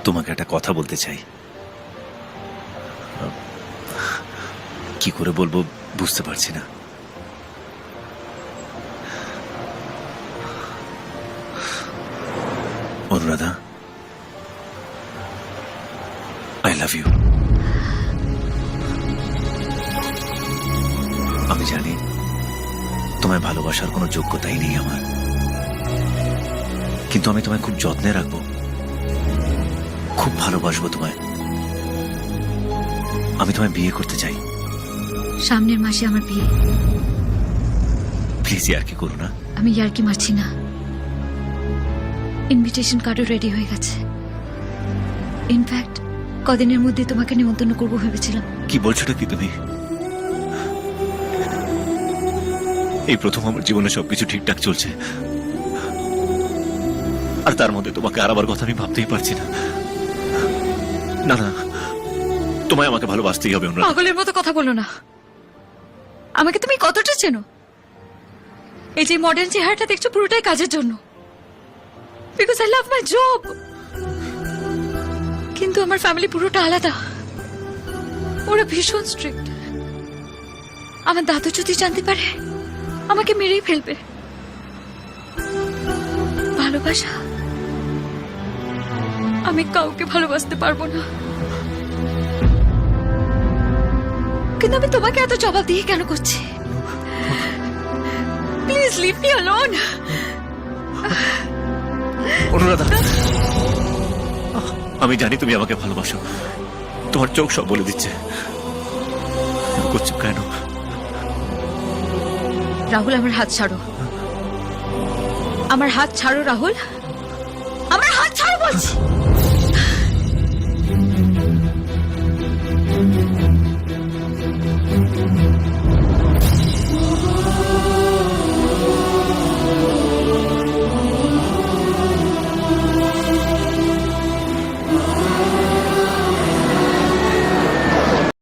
তোমাকে একটা কথা বলতে চাই। কি করে বলবো বুঝতে পারছি না। Anuradha, I love you. আমি জানি তোমায় ভালোবাসার কোনো যোগ্যতাই নেই আমার, কিন্তু আমি তোমায় খুব যত্নে রাখবো, খুব ভালোবাসবো তোমায়। আমি তোমায় বিয়ে করতে চাই। সামনের মাসে আমার বিয়ে। প্লিজ আর কি করো না। আমি ইয়ার্কি মারছি না। ইনভিটেশন কার্ডও রেডি হয়ে গেছে। ইনফ্যাক্ট কদিনের মধ্যে তোমাকে নিমন্ত্রণ করবো ভেবেছিলাম। কি বলছোটা কি তুমি? এই প্রথম আমার জীবনে সবকিছু ঠিকঠাক চলছে, আর তার মধ্যে তোমাকে হারাবার কথা আমি ভাবতেই পারছি না। না না, তোমায় আমাকে ভালোবাসতেই হবে। অনুরাধা, পাগলের মতো কথা বলো না। আমাকে তুমি কতটা চেনো? এই যে মডার্ন চেহারাটা দেখছো পুরোটাই কাজের জন্য, because I love my job. কিন্তু আমার ফ্যামিলি পুরোটা আলাদা। ওরা ভীষণ স্ট্রিক্ট। আমার দাদু যদি জানতে পারে আমাকে মেরেই ফেলবে। ভালোবাসা, আমি কাউকে ভালোবাসতে পারবো না। কিন্তু আমি তোমাকে এত জবাব দিয়ে কেন করছি? Please leave me alone. Anuradha, আমি জানি তুমি আমাকে ভালোবাসো, তোমার চোখ সব বলে দিচ্ছে। করছো কেন? রাহুল, আমার হাত ছাড়ো। আমার হাত ছাড়ো রাহুল, আমার হাত ছাড়ো বলছি।